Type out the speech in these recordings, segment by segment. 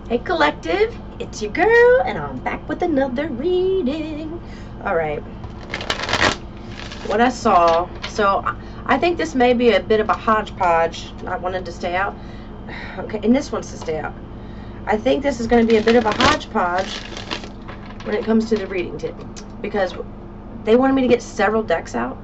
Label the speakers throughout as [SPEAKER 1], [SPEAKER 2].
[SPEAKER 1] Hey collective, it's your girl, and I'm back with another reading. Alright, what I saw, so I think this may be a bit of a hodgepodge. I wanted to stay out. Okay, and this wants to stay out. I think this is going to be a bit of a hodgepodge when it comes to the reading tip, because they wanted me to get several decks out,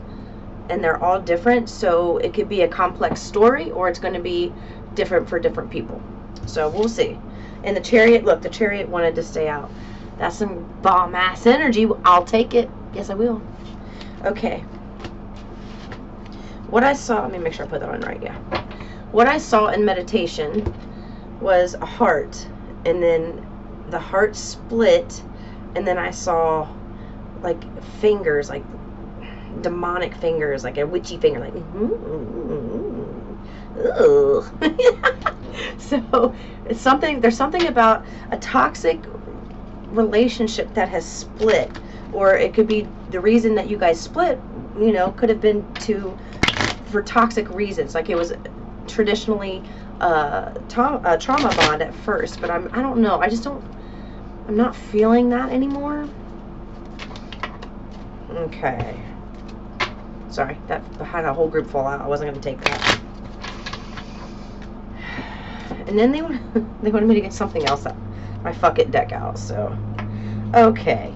[SPEAKER 1] and they're all different, so it could be a complex story, or it's going to be different for different people. So we'll see. And the Chariot, look, the Chariot wanted to stay out. That's some bomb-ass energy. I'll take it. Yes, I will. Okay. What I saw, let me make sure I put that on right, yeah. What I saw in meditation was a heart, and then the heart split, and then I saw, like, fingers, like demonic fingers, like a witchy finger, like, ooh. So it's something, there's something about a toxic relationship that has split, or it could be the reason that you guys split, you know, could have been for toxic reasons, like it was traditionally a trauma bond at first, but I don't know, I'm not feeling that anymore. Okay, sorry, that had a whole group fall out. I wasn't going to take that. And then they wanted me to get something else out, my fuck it deck out. So, okay,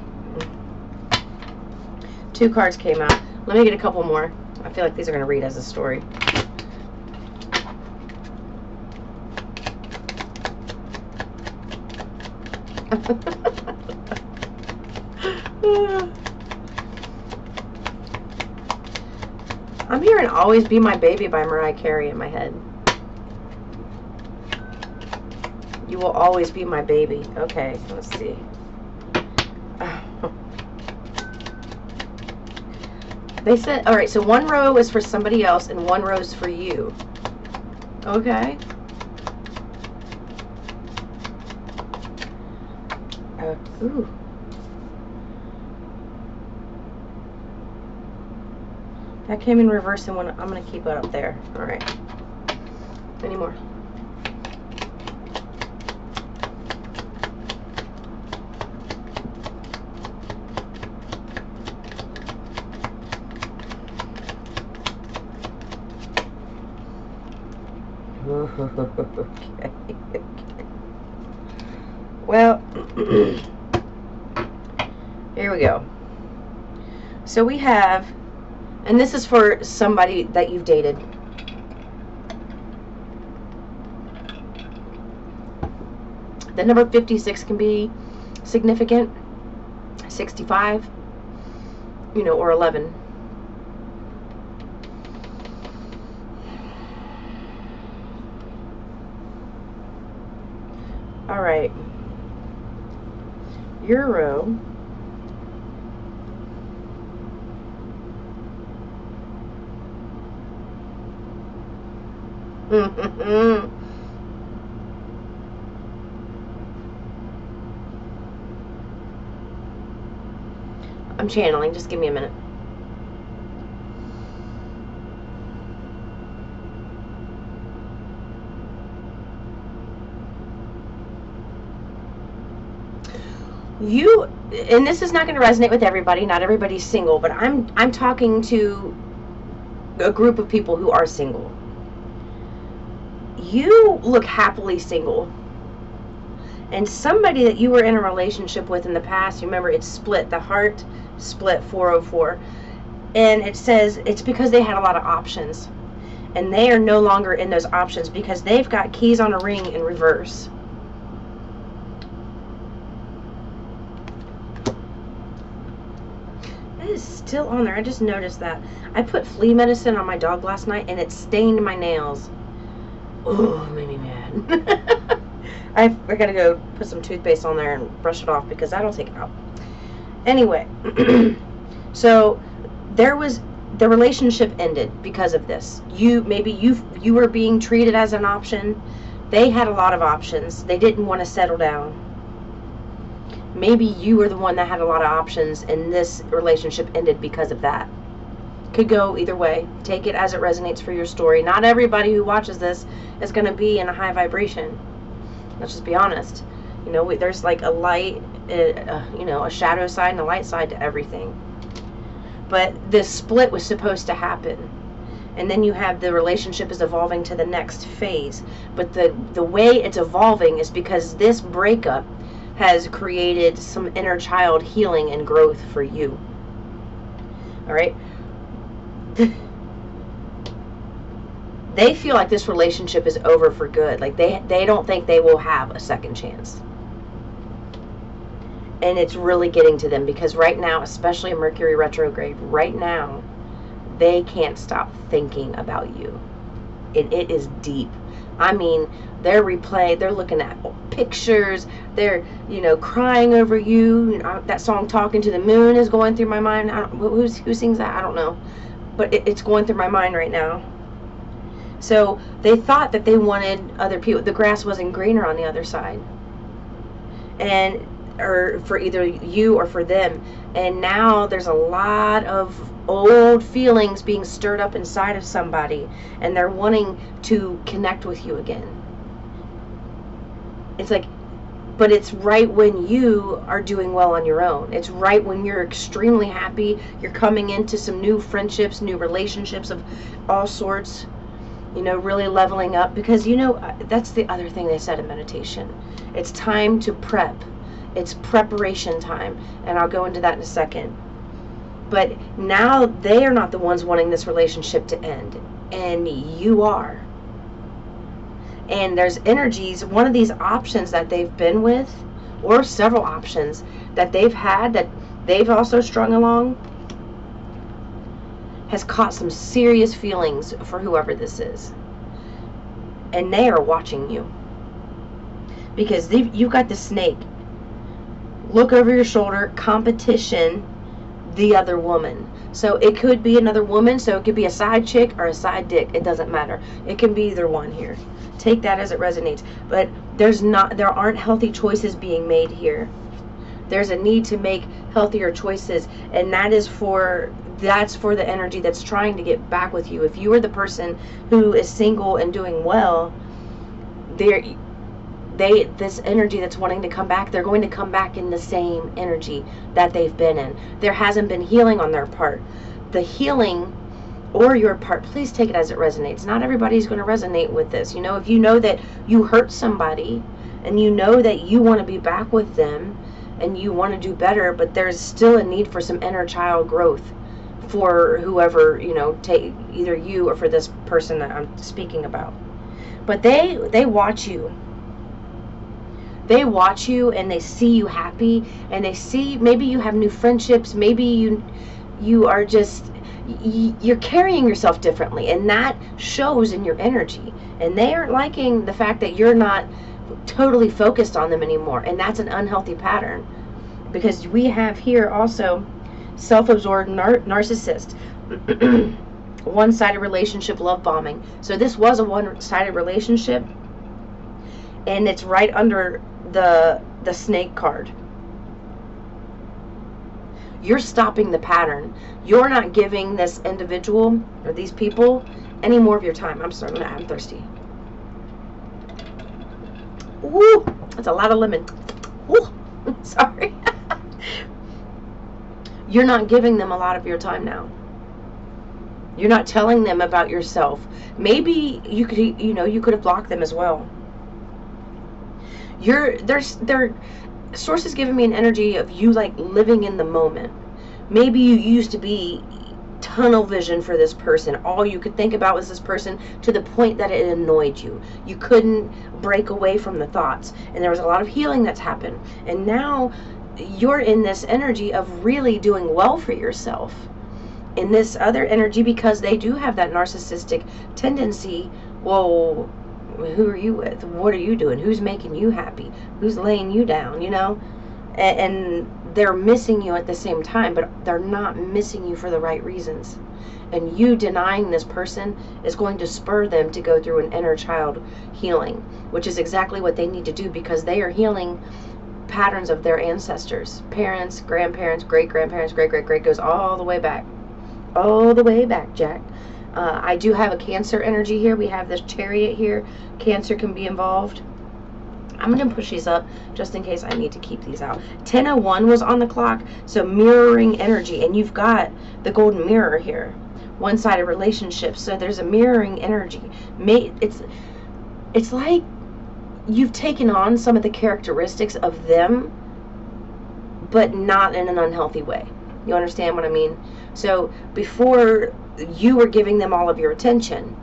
[SPEAKER 1] 2 cards came out. Let me get a couple more. I feel like these are going to read as a story. I'm hearing "Always Be My Baby" by Mariah Carey in my head. You will always be my baby. Okay, let's see. They said, all right, so 1 row is for somebody else and 1 row is for you. Okay. Ooh. That came in reverse, and I'm going to keep it up there. All right. Any more? Okay. Well, here we go. So we have, and this is for somebody that you've dated. The number 56 can be significant, 65, you know, or 11. All right, Euro. I'm channeling, just give me a minute. You, and this is not going to resonate with everybody, not everybody's single, but I'm talking to a group of people who are single. You look happily single, and somebody that you were in a relationship with in the past, you remember it split, the heart split 404, and it says it's because they had a lot of options, and they are no longer in those options because they've got keys on a ring in reverse. It is still on there. I just noticed that. I put flea medicine on my dog last night, and it stained my nails. Oh, it made me mad. I gotta go put some toothpaste on there and brush it off because I don't take it out. Anyway, so the relationship ended because of this. You were being treated as an option. They had a lot of options. They didn't want to settle down. Maybe you were the one that had a lot of options, and this relationship ended because of that. Could go either way. Take it as it resonates for your story. Not everybody who watches this is going to be in a high vibration. Let's just be honest. You know, there's like a light, you know, a shadow side and a light side to everything. But this split was supposed to happen. And then you have the relationship is evolving to the next phase. But the way it's evolving is because this breakup has created some inner child healing and growth for you. All right? They feel like this relationship is over for good. Like they don't think they will have a second chance. And it's really getting to them because right now, especially in Mercury retrograde, right now, they can't stop thinking about you. It is deep. I mean, they're looking at pictures, they're, you know, crying over you. That song Talking to the Moon is going through my mind. Who sings that? I don't know. But it's going through my mind right now. So they thought that they wanted other people. The grass wasn't greener on the other side. Or for either you or for them. And now there's a lot of old feelings being stirred up inside of somebody, and they're wanting to connect with you again. It's like, but it's right when you are doing well on your own. It's right when you're extremely happy. You're coming into some new friendships, new relationships of all sorts, you know, really leveling up. Because, you know, that's the other thing they said in meditation. It's time to prep. It's preparation time, and I'll go into that in a second. But now they are not the ones wanting this relationship to end, and you are. And there's energies, one of these options that they've been with, or several options that they've had that they've also strung along, has caught some serious feelings for whoever this is. And they are watching you. Because you've got the snake. Look over your shoulder, competition, the other woman. So it could be another woman, so it could be a side chick or a side dick. It doesn't matter. It can be either one here. Take that as it resonates. But there aren't healthy choices being made here. There's a need to make healthier choices, and that's for the energy that's trying to get back with you. If you are the person who is single and doing well, this energy that's wanting to come back, they're going to come back in the same energy that they've been in. There hasn't been healing on their part. The healing, or your part, please take it as it resonates. Not everybody's going to resonate with this. You know, if you know that you hurt somebody and you know that you want to be back with them and you want to do better, but there's still a need for some inner child growth for whoever, you know, either you or for this person that I'm speaking about. But they watch you. They watch you and they see you happy, and they see maybe you have new friendships, maybe you are just, you're carrying yourself differently, and that shows in your energy. And they aren't liking the fact that you're not totally focused on them anymore, and that's an unhealthy pattern. Because we have here also self-absorbed narcissist, one-sided relationship, love bombing. So this was a one-sided relationship, and it's right under the snake card. You're stopping the pattern. You're not giving this individual or these people any more of your time. I'm sorry, I'm thirsty. Woo! That's a lot of lemon. Woo! Sorry. You're not giving them a lot of your time now. You're not telling them about yourself. Maybe you could have blocked them as well. Their source is giving me an energy of you like living in the moment. Maybe you used to be tunnel vision for this person. All you could think about was this person to the point that it annoyed you. You couldn't break away from the thoughts. And there was a lot of healing that's happened. And now you're in this energy of really doing well for yourself. In this other energy, because they do have that narcissistic tendency, well, who are you with? What are you doing? Who's making you happy? Who's laying you down, you know? And they're missing you at the same time, but they're not missing you for the right reasons. And you denying this person is going to spur them to go through an inner child healing, which is exactly what they need to do, because they are healing patterns of their ancestors, parents, grandparents, great-grandparents, great-great-great, goes all the way back. All the way back, Jack. I do have a Cancer energy here. We have this Chariot here. Cancer can be involved. I'm going to push these up just in case I need to keep these out. 10:01 was on the clock, so mirroring energy. And you've got the golden mirror here. One-sided relationships. So there's a mirroring energy. It's like you've taken on some of the characteristics of them, but not in an unhealthy way. You understand what I mean? So before you were giving them all of your attention,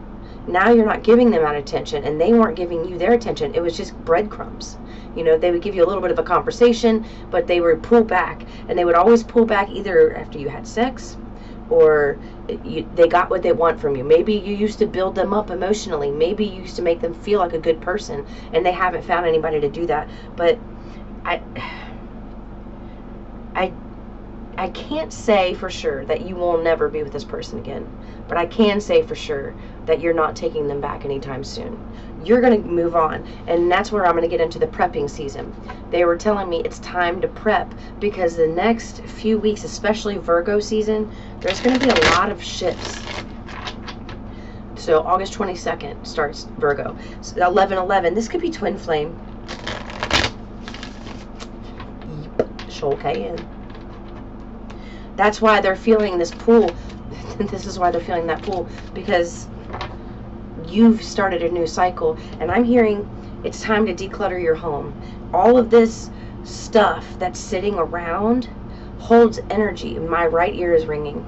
[SPEAKER 1] now you're not giving them that attention, and they weren't giving you their attention. It was just breadcrumbs. You know, they would give you a little bit of a conversation, but they would pull back, and they would always pull back either after you had sex, or they got what they want from you. Maybe you used to build them up emotionally. Maybe you used to make them feel like a good person, and they haven't found anybody to do that. But I can't say for sure that you will never be with this person again, but I can say for sure that you're not taking them back anytime soon. You're going to move on, and that's where I'm going to get into the prepping season. They were telling me it's time to prep, because the next few weeks, especially Virgo season, there's going to be a lot of shifts. So August 22nd starts Virgo. So 11/11, this could be twin flame. Yep, sure can. That's why they're feeling this pull. This is why they're feeling that pull, because you've started a new cycle, and I'm hearing it's time to declutter your home. All of this stuff that's sitting around holds energy. My right ear is ringing.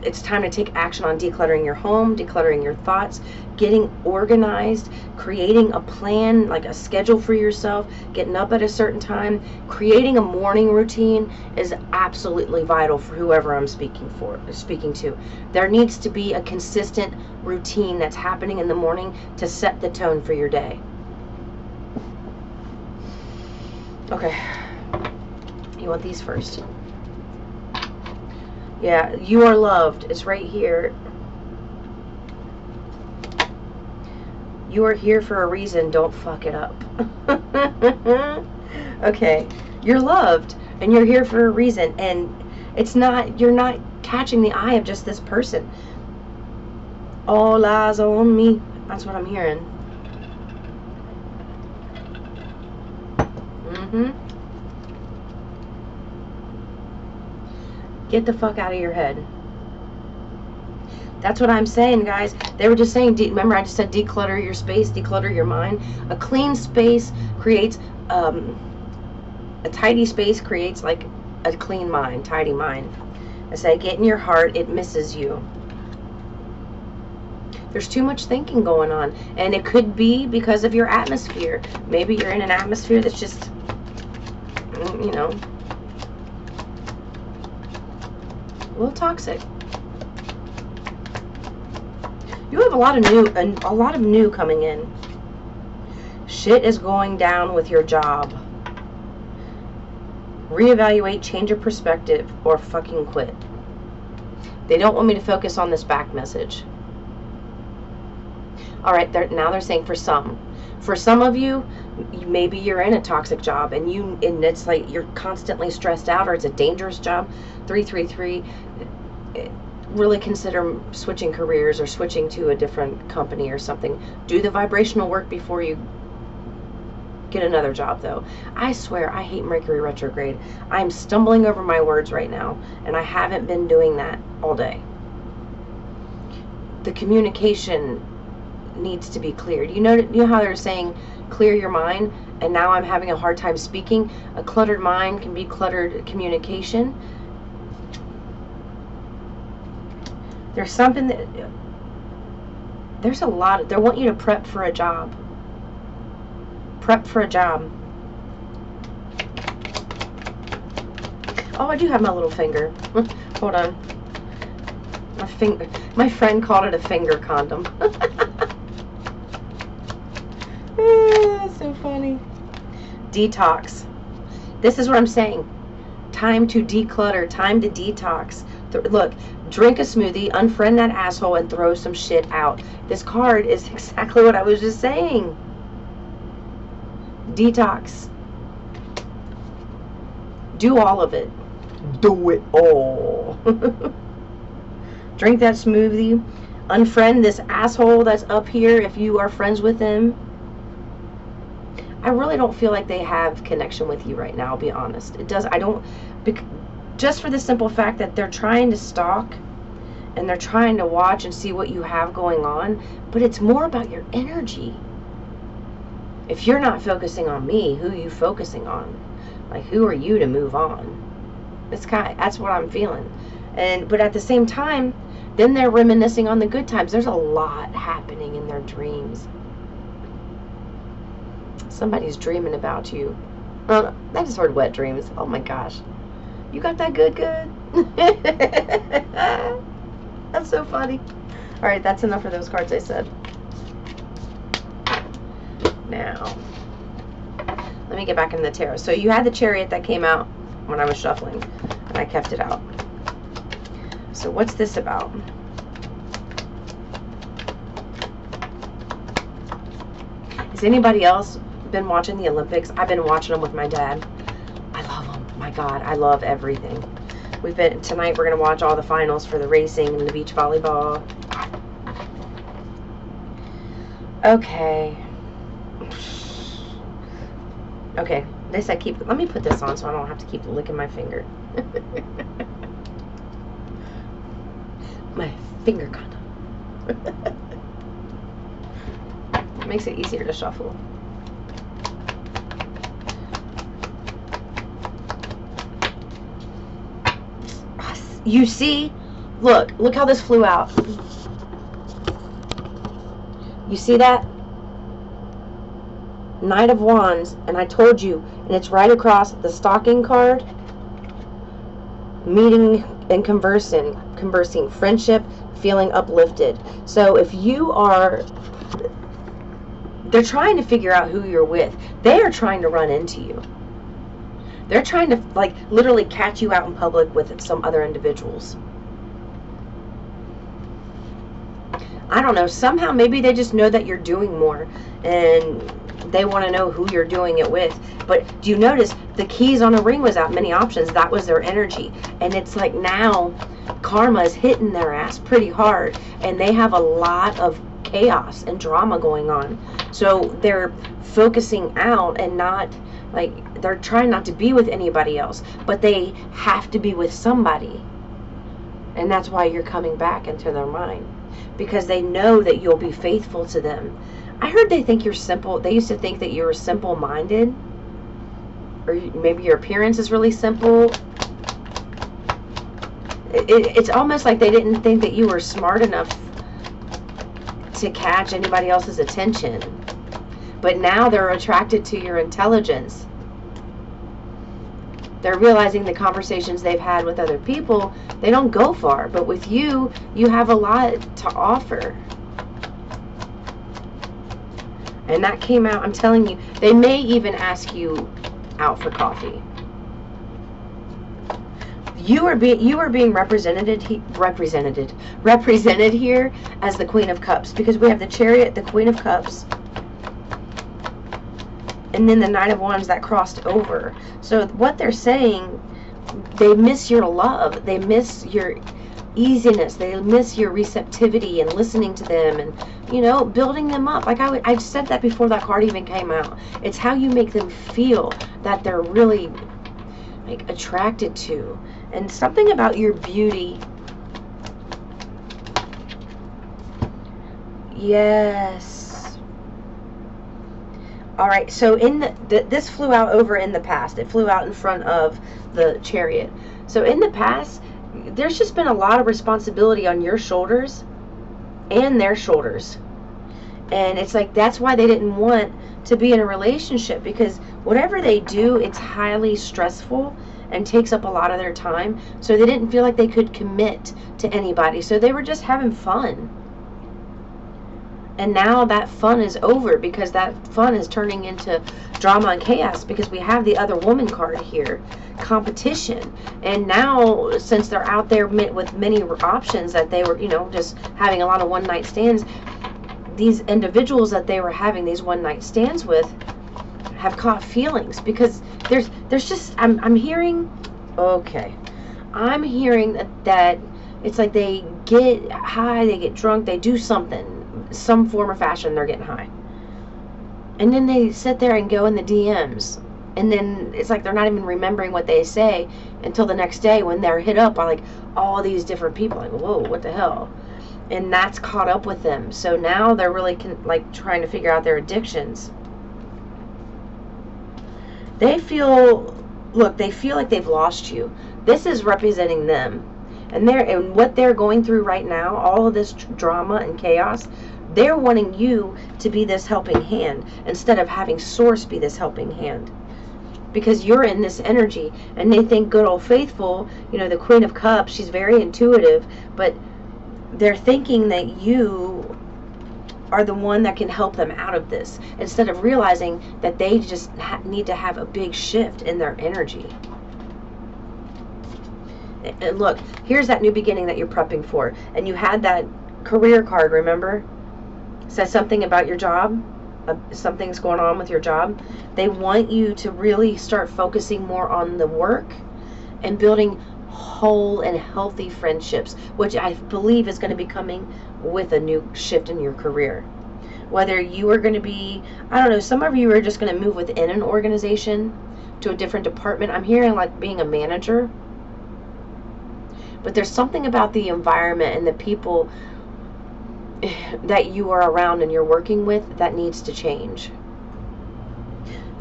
[SPEAKER 1] It's time to take action on decluttering your home, decluttering your thoughts, getting organized, creating a plan, like a schedule for yourself, getting up at a certain time. Creating a morning routine is absolutely vital for whoever I'm speaking to. There needs to be a consistent routine that's happening in the morning to set the tone for your day. Okay. You want these first? Yeah, you are loved. It's right here. You are here for a reason. Don't fuck it up. Okay. You're loved, and you're here for a reason, and it's not, you're not catching the eye of just this person. All eyes on me. That's what I'm hearing. Get the fuck out of your head. That's what I'm saying, guys. They were just saying, remember I just said declutter your space, declutter your mind. A clean space creates, a tidy space creates like a clean mind, tidy mind. I say, get in your heart, it misses you. There's too much thinking going on, and it could be because of your atmosphere. Maybe you're in an atmosphere that's just, you know, a little toxic. You have a lot of new coming in. Shit is going down with your job. Reevaluate, change your perspective, or fucking quit. They don't want me to focus on this back message. All right, now they're saying for some of you, maybe you're in a toxic job, and it's like you're constantly stressed out, or it's a dangerous job. 333, really consider switching careers or switching to a different company or something. Do the vibrational work before you get another job, though. I swear, I hate Mercury retrograde. I'm stumbling over my words right now, and I haven't been doing that all day. The communication needs to be cleared. You know how they're saying clear your mind, and now I'm having a hard time speaking. A cluttered mind can be cluttered communication. There's something that, there's a lot, they want you to prep for a job. Prep for a job. Oh, I do have my little finger. Hold on. My friend called it a finger condom. That's so funny. Detox. This is what I'm saying. Time to declutter. Time to detox. Look, drink a smoothie, unfriend that asshole, and throw some shit out. This card is exactly what I was just saying. Detox. Do all of it. Do it all. Drink that smoothie. Unfriend this asshole that's up here if you are friends with him. I really don't feel like they have connection with you right now, I'll be honest. It does, I don't, just for the simple fact that they're trying to stalk and they're trying to watch and see what you have going on, but it's more about your energy. If you're not focusing on me, who are you focusing on? Like, who are you to move on? That's what I'm feeling. But at the same time, then they're reminiscing on the good times. There's a lot happening in their dreams. Somebody's dreaming about you. I just heard wet dreams. Oh my gosh. You got that good? That's so funny. Alright, that's enough for those cards I said. Now, let me get back into the tarot. So you had the Chariot that came out when I was shuffling, and I kept it out. So what's this about? Has anybody else been watching the Olympics? I've been watching them with my dad. I love them. My God, I love everything. Tonight we're going to watch all the finals for the racing and the beach volleyball. Okay. Okay, this let me put this on so I don't have to keep licking my finger. My finger condom. Makes it easier to shuffle. You see? Look how this flew out. You see that? Knight of Wands, and I told you, and it's right across the stalking card. Meeting and conversing, friendship, feeling uplifted. So if you are, they're trying to figure out who you're with. They are trying to run into you. They're trying to, like, literally catch you out in public with some other individuals. I don't know, somehow maybe they just know that you're doing more and they want to know who you're doing it with. But do you notice the keys on a ring was out, many options? That was their energy. And it's like now karma is hitting their ass pretty hard, and they have a lot of chaos and drama going on. So they're focusing out and not, like, they're trying not to be with anybody else, but they have to be with somebody. And that's why you're coming back into their mind, because they know that you'll be faithful to them. I heard they think you're simple. They used to think that you were simple-minded, or maybe your appearance is really simple. It's almost like they didn't think that you were smart enough to catch anybody else's attention. But now they're attracted to your intelligence. They're realizing the conversations they've had with other people, they don't go far. But with you, you have a lot to offer. And that came out, I'm telling you, they may even ask you out for coffee. You are being represented here as the Queen of Cups, because we have the Chariot, the Queen of Cups, and then the Knight of Wands that crossed over. So what they're saying, they miss your love, they miss your easiness, they miss your receptivity and listening to them and, you know, building them up. Like I said that before that card even came out. It's how you make them feel that they're really, like, attracted to. And something about your beauty. Yes. All right, so in this flew out over in the past. It flew out in front of the Chariot. So in the past, there's just been a lot of responsibility on your shoulders and their shoulders. And it's like, that's why they didn't want to be in a relationship, because whatever they do, it's highly stressful and takes up a lot of their time. So they didn't feel like they could commit to anybody. So they were just having fun. And now that fun is over, because that fun is turning into drama and chaos, because we have the other woman card here, competition. And now, since they're out there with many options that they were, you know, just having a lot of one-night stands, these individuals that they were having these one-night stands with have caught feelings, because there's just, I'm hearing, okay, I'm hearing that it's like they get high, they get drunk, they do something, some form or fashion, they're getting high. And then they sit there and go in the DMs. And then it's like they're not even remembering what they say until the next day when they're hit up by like all these different people. Like, whoa, what the hell? And that's caught up with them. So now they're really like trying to figure out their addictions. They feel, look, they feel like they've lost you. This is representing them. And what they're going through right now, all of this drama and chaos, they're wanting you to be this helping hand instead of having Source be this helping hand. Because you're in this energy, and they think good old faithful, you know, the Queen of Cups, she's very intuitive, but they're thinking that you are the one that can help them out of this, instead of realizing that they just need to have a big shift in their energy. And look, here's that new beginning that you're prepping for. And you had that career card, remember? It says something about your job. Something's going on with your job. They want you to really start focusing more on the work and building whole and healthy friendships, which I believe is going to be coming with a new shift in your career. Whether you are going to be, I don't know, some of you are just going to move within an organization to a different department. I'm hearing like being a manager. But there's something about the environment and the people that you are around and you're working with that needs to change.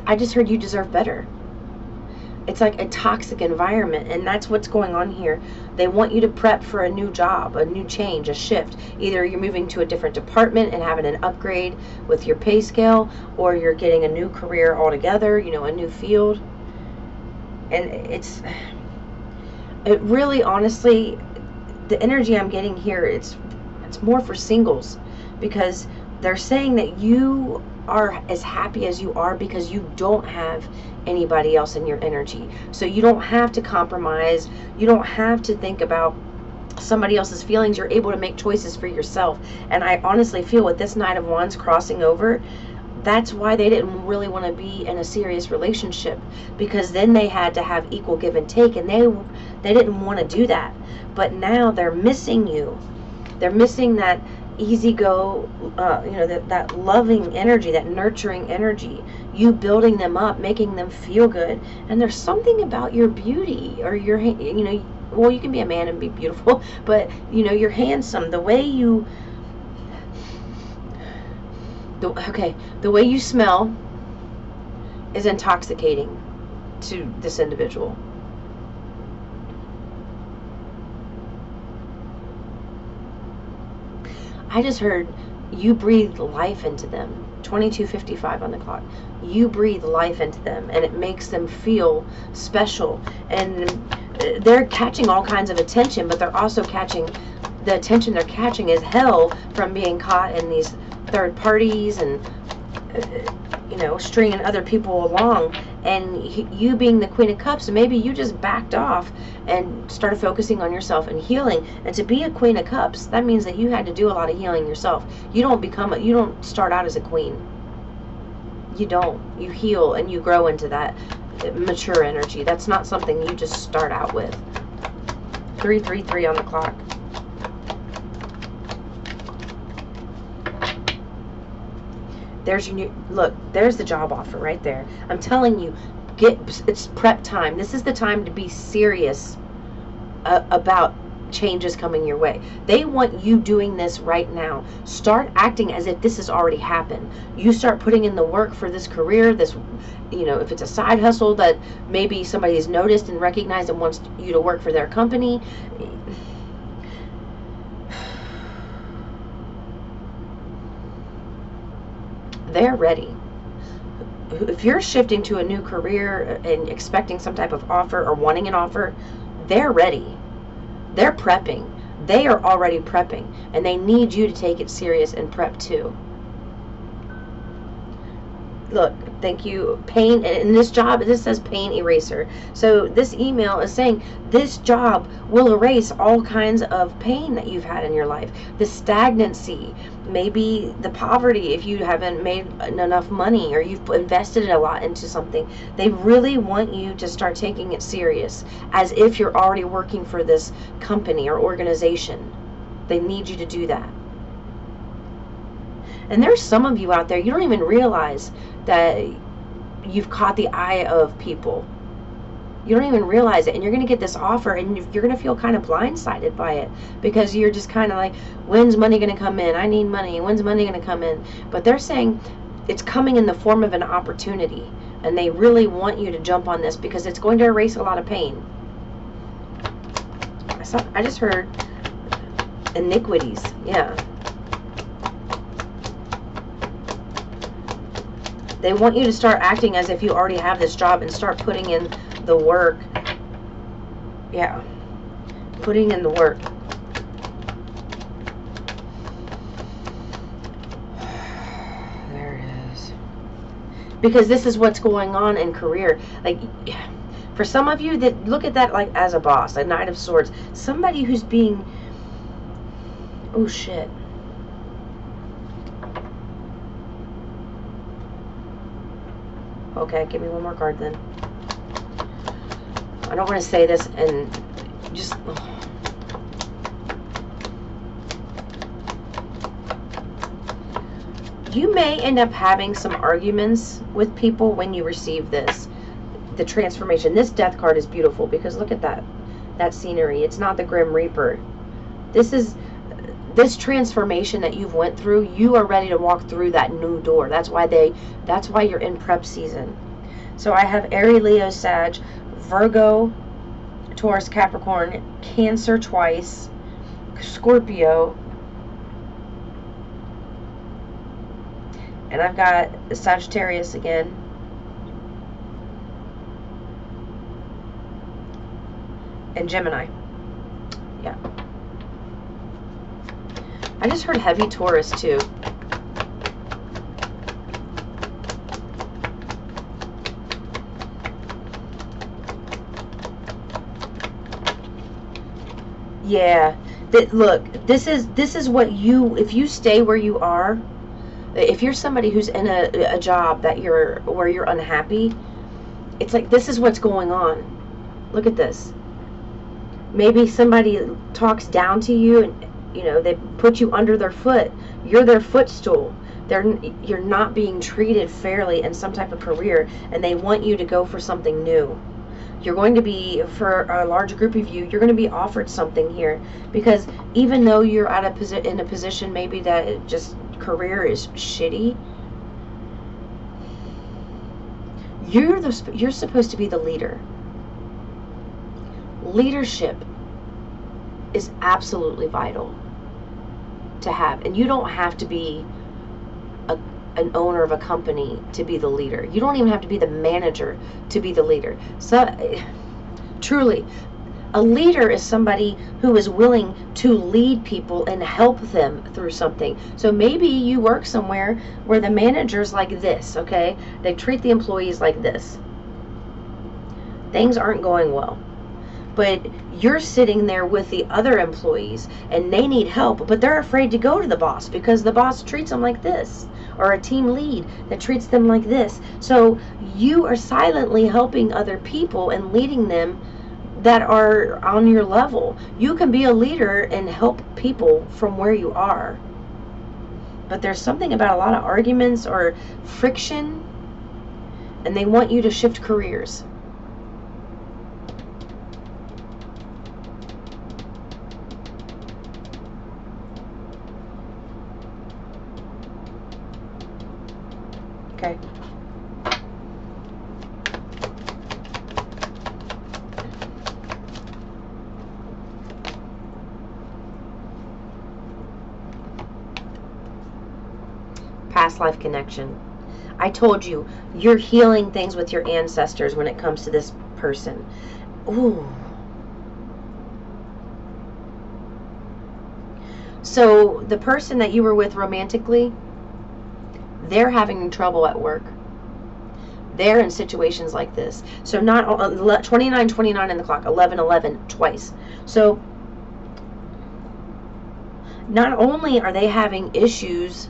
[SPEAKER 1] I just heard you deserve better. It's like a toxic environment, and that's what's going on here. They want you to prep for a new job, a new change, a shift. Either you're moving to a different department and having an upgrade with your pay scale, or you're getting a new career altogether, you know, a new field. And it really, honestly, the energy I'm getting here, it's more for singles, because they're saying that you are as happy as you are because you don't have anybody else in your energy. So you don't have to compromise. You don't have to think about somebody else's feelings. You're able to make choices for yourself. And I honestly feel with this Knight of Wands crossing over, that's why they didn't really want to be in a serious relationship, because then they had to have equal give and take, and they didn't want to do that. But now they're missing you. They're missing that easy go, you know, that loving energy, that nurturing energy, you building them up, making them feel good. And there's something about your beauty, or your, you know, well, you can be a man and be beautiful, but, you know, you're handsome. The way you, the way you smell is intoxicating to this individual. I just heard you breathe life into them. 22:55 on the clock. You breathe life into them, and it makes them feel special. And they're catching all kinds of attention, but they're also catching, the attention they're catching is hell from being caught in these third parties and, you know, stringing other people along. And you being the Queen of Cups, maybe you just backed off and started focusing on yourself and healing. And to be a Queen of Cups, that means that you had to do a lot of healing yourself. You don't start out as a queen. You don't. You heal and you grow into that mature energy. That's not something you just start out with. 333 on the clock. There's your new, look, there's the job offer right there. I'm telling you, it's prep time. This is the time to be serious about changes coming your way. They want you doing this right now. Start acting as if this has already happened. You start putting in the work for this career, this, you know, if it's a side hustle that maybe somebody's noticed and recognized and wants you to work for their company. They're ready. If you're shifting to a new career and expecting some type of offer or wanting an offer, they're ready. They're prepping. They are already prepping, and they need you to take it serious and prep too. Look, thank you. Pain, in this job, this says pain eraser. So this email is saying this job will erase all kinds of pain that you've had in your life. The stagnancy, maybe the poverty if you haven't made enough money or you've invested a lot into something. They really want you to start taking it serious as if you're already working for this company or organization. They need you to do that. And there's some of you out there, you don't even realize that you've caught the eye of people. You don't even realize it, and you're going to get this offer, and you're going to feel kind of blindsided by it, because you're just kind of like, when's money going to come in? I need money. When's money going to come in? But they're saying it's coming in the form of an opportunity, and they really want you to jump on this because it's going to erase a lot of pain. I just heard iniquities. Yeah. They want you to start acting as if you already have this job and start putting in the work. Yeah. Putting in the work. There it is. Because this is what's going on in career. Like, for some of you that look at that like as a boss, a Knight of Swords, somebody who's being, oh shit. Okay, give me one more card then. I don't want to say this and just... You may end up having some arguments with people when you receive this. The transformation. This Death card is beautiful because look at that. That scenery. It's not the Grim Reaper. This is... This transformation that you've went through, you are ready to walk through that new door. That's why you're in prep season. So I have Aries, Leo, Sag, Virgo, Taurus, Capricorn, Cancer twice, Scorpio, and I've got Sagittarius again. And Gemini. Yeah. I just heard heavy Taurus too. Yeah. Look, this is what you, if you stay where you are, if you're somebody who's in a job that where you're unhappy, it's like this is what's going on. Look at this. Maybe somebody talks down to you and you know, they put you under their foot. You're their footstool. You're not being treated fairly in some type of career, and they want you to go for something new. You're going to be, for a large group of you, you're going to be offered something here, because even though you're in a position maybe that it just career is shitty, you're supposed to be the leader. Leadership is absolutely vital to have, and you don't have to be an owner of a company to be the leader. You don't even have to be the manager to be the leader. So truly, a leader is somebody who is willing to lead people and help them through something. So maybe you work somewhere where the manager's like this, okay? They treat the employees like this. Things aren't going well. But you're sitting there with the other employees and they need help, but they're afraid to go to the boss because the boss treats them like this, or a team lead that treats them like this. So you are silently helping other people and leading them that are on your level. You can be a leader and help people from where you are. But there's something about a lot of arguments or friction, and they want you to shift careers. Okay. Past life connection. I told you, you're healing things with your ancestors when it comes to this person. Ooh. So the person that you were with romantically, they're having trouble at work. They're in situations like this. So not 29 in the clock, 11 twice. So not only are they having issues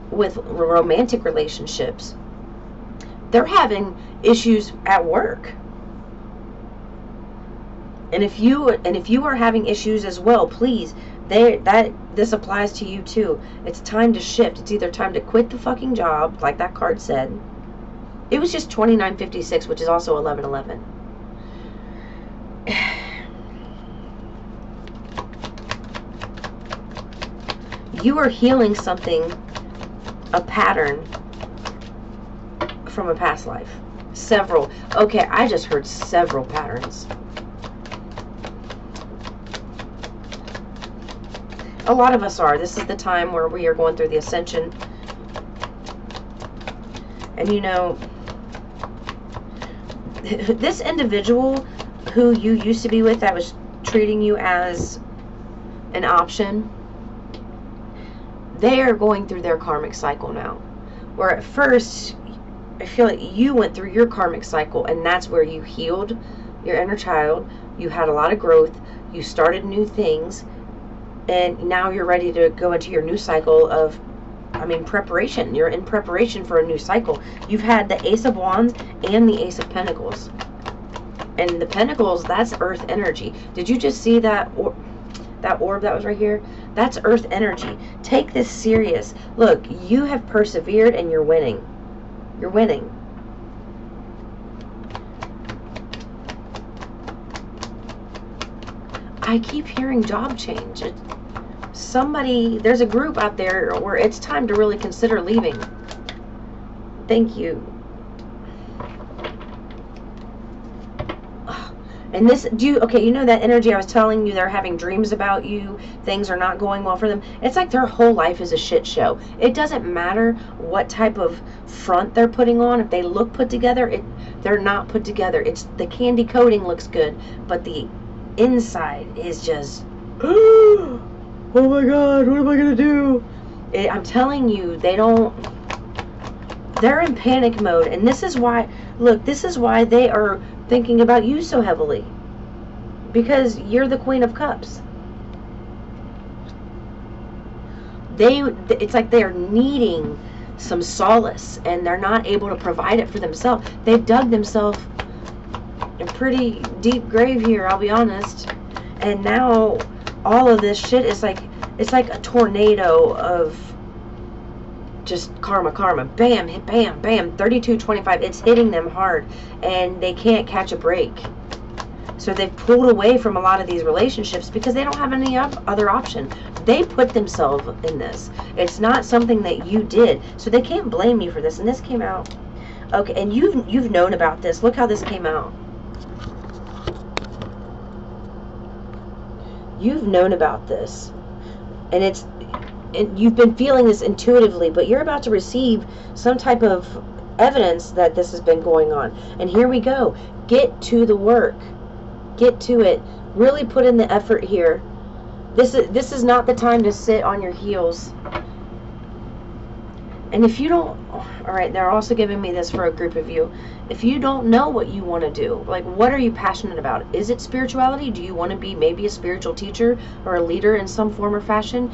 [SPEAKER 1] with romantic relationships, they're having issues at work. And if you are having issues as well, please This applies to you too. It's time to shift. It's either time to quit the fucking job, like that card said. It was just 2956, which is also 1111. You are healing something, a pattern from a past life. Several. Okay, I just heard several patterns. A lot of us are. This is the time where we are going through the ascension. And you know, this individual who you used to be with that was treating you as an option, they are going through their karmic cycle now. Where at first, I feel like you went through your karmic cycle, and that's where you healed your inner child. You had a lot of growth. You started new things. And now you're ready to go into your new cycle of, preparation. You're in preparation for a new cycle. You've had the Ace of Wands and the Ace of Pentacles. And the Pentacles, that's earth energy. Did you just see that that orb that was right here? That's earth energy. Take this serious. Look, you have persevered and you're winning. You're winning. I keep hearing job change. Somebody, there's a group out there where it's time to really consider leaving. Thank you. And this, okay, you know that energy I was telling you, they're having dreams about you, things are not going well for them. It's like their whole life is a shit show. It doesn't matter what type of front they're putting on. If they look put together, they're not put together. It's the candy coating looks good, but the inside is just, oh my God, what am I gonna do? I'm telling you, they're in panic mode. And this is why, look, this is why they are thinking about you so heavily, because you're the Queen of Cups. It's like they're needing some solace and they're not able to provide it for themselves. They've dug themselves a pretty deep grave here, I'll be honest. And now all of this shit is like, it's like a tornado of just karma, bam, bam, bam, 3225. It's hitting them hard and they can't catch a break. So they've pulled away from a lot of these relationships because they don't have any other option. They put themselves in this. It's not something that you did. So they can't blame you for this. And this came out. Okay, and you've known about this. Look how this came out. You've known about this. And you've been feeling this intuitively, but you're about to receive some type of evidence that this has been going on. And here we go. Get to the work. Get to it. Really put in the effort here. This is not the time to sit on your heels. And if you don't, all right, they're also giving me this for a group of you. If you don't know what you want to do, like what are you passionate about? Is it spirituality? Do you want to be maybe a spiritual teacher or a leader in some form or fashion?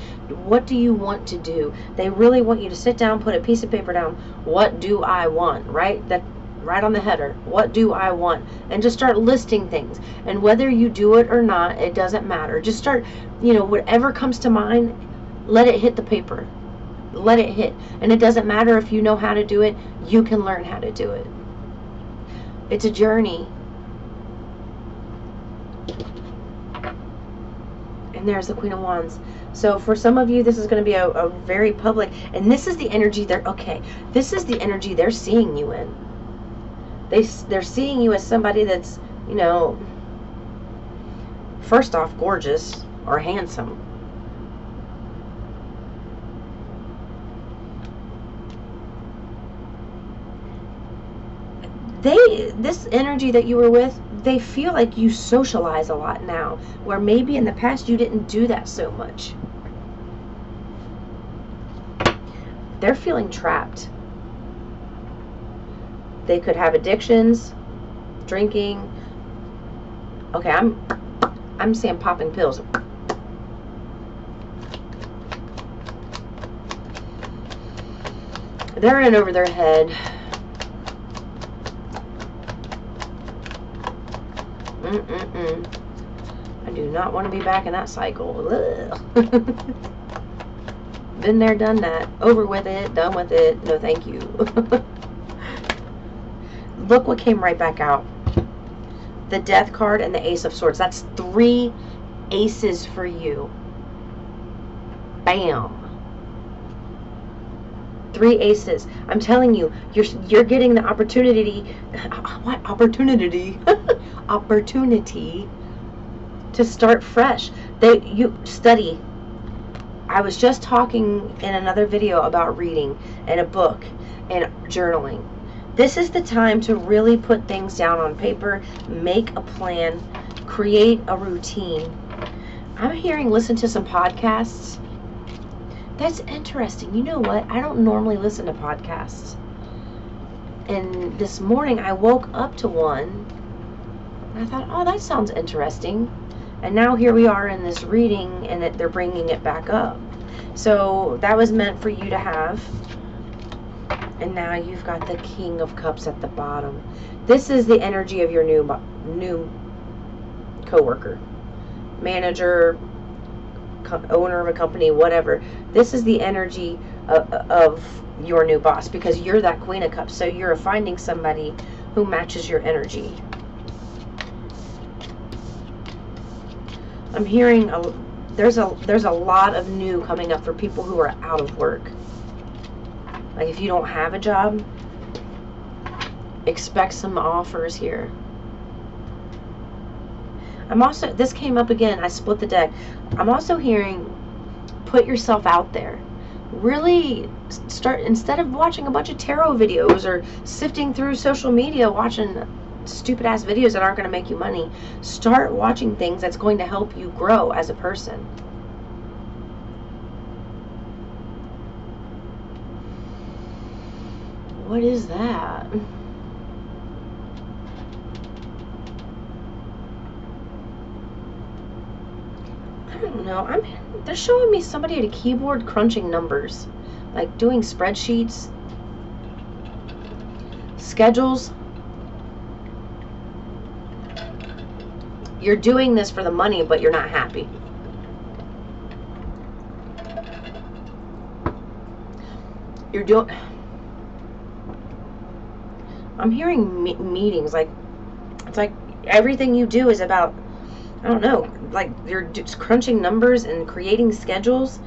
[SPEAKER 1] What do you want to do? They really want you to sit down, put a piece of paper down. What do I want? Right? That right on the header. What do I want? And just start listing things. And whether you do it or not, it doesn't matter. Just start, whatever comes to mind, let it hit the paper. Let it hit. And it doesn't matter if you know how to do it, you can learn how to do it. It's a journey. And there's the Queen of Wands. So for some of you, this is going to be a very public, and this is the energy this is the energy they're seeing you in. They're seeing you as somebody that's, first off, gorgeous or handsome. This energy that you were with, they feel like you socialize a lot now, where maybe in the past you didn't do that so much. They're feeling trapped. They could have addictions, drinking. Okay, I'm saying popping pills. They're in over their head. I do not want to be back in that cycle. Ugh. Been there, done that. Over with it, done with it. No, thank you. Look what came right back out. The Death card and the Ace of Swords. That's 3 aces for you. Bam. 3 aces. I'm telling you, you're getting the opportunity. What opportunity? Opportunity to start fresh. You study. I was just talking in another video about reading and a book and journaling. This is the time to really put things down on paper, make a plan, create a routine. I'm hearing listen to some podcasts. That's interesting. You know what? I don't normally listen to podcasts. And this morning I woke up to one and I thought, oh, that sounds interesting. And now here we are in this reading and they're bringing it back up. So that was meant for you to have. And now you've got the King of Cups at the bottom. This is the energy of your new coworker, manager, owner of a company, whatever. This is the energy of your new boss, because you're that Queen of Cups. So you're finding somebody who matches your energy. I'm hearing there's a lot of new coming up for people who are out of work. Like if you don't have a job, expect some offers here. I'm also, this came up again, I split the deck. I'm also hearing, put yourself out there. Really start, instead of watching a bunch of tarot videos or sifting through social media watching stupid ass videos that aren't going to make you money, start watching things that's going to help you grow as a person. What is that? I don't know. They're showing me somebody at a keyboard crunching numbers, like doing spreadsheets, schedules. You're doing this for the money, but you're not happy. You're doing... I'm hearing meetings, like, it's like everything you do is about, I don't know, like you're just crunching numbers and creating schedules,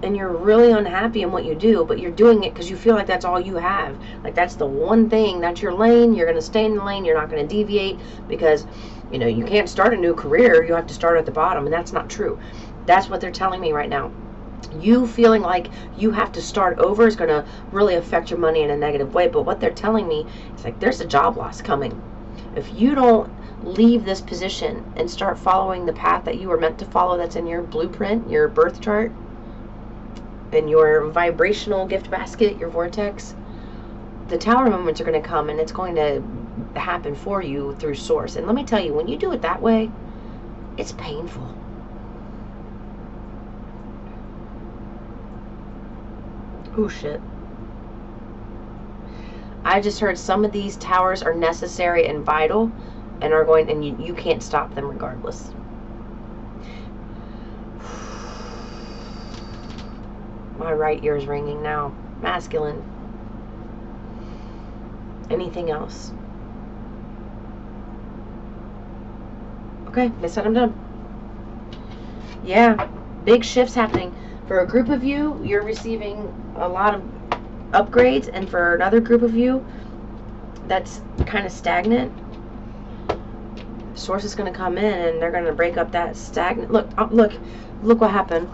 [SPEAKER 1] and you're really unhappy in what you do, but you're doing it because you feel like that's all you have. Like that's the one thing, that's your lane, you're going to stay in the lane, you're not going to deviate, because, you know, you can't start a new career, you have to start at the bottom, and that's not true. That's what they're telling me right now. You feeling like you have to start over is going to really affect your money in a negative way. But what they're telling me is like there's a job loss coming. If you don't leave this position and start following the path that you were meant to follow, that's in your blueprint, your birth chart, and your vibrational gift basket, your vortex, the Tower moments are going to come, and it's going to happen for you through Source. And let me tell you, when you do it that way, it's painful. Oh shit. I just heard some of these towers are necessary and vital and are going, and you can't stop them regardless. My right ear is ringing now. Masculine. Anything else? Okay, they said I'm done. Yeah, big shifts happening. For a group of you, you're receiving a lot of upgrades, and for another group of you that's kind of stagnant, Source is going to come in and they're going to break up that stagnant. Look what happened.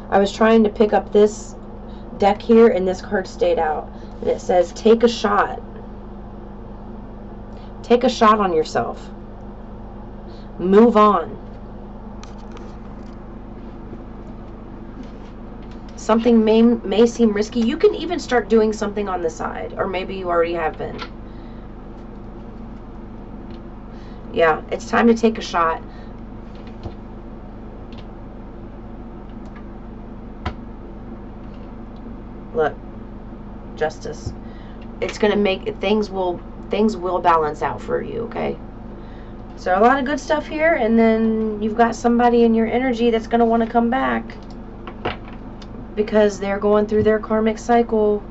[SPEAKER 1] I was trying to pick up this deck here and this card stayed out, and it says take a shot. Take a shot on yourself. Move on. Something may seem risky. You can even start doing something on the side, or maybe you already have been. Yeah, it's time to take a shot. Look, justice. It's going to make things will balance out for you, okay? So a lot of good stuff here, and then you've got somebody in your energy that's going to want to come back because they're going through their karmic cycle.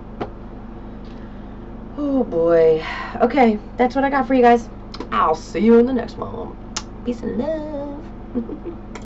[SPEAKER 1] Oh boy. Okay, that's what I got for you guys. I'll see you in the next one. Peace and love.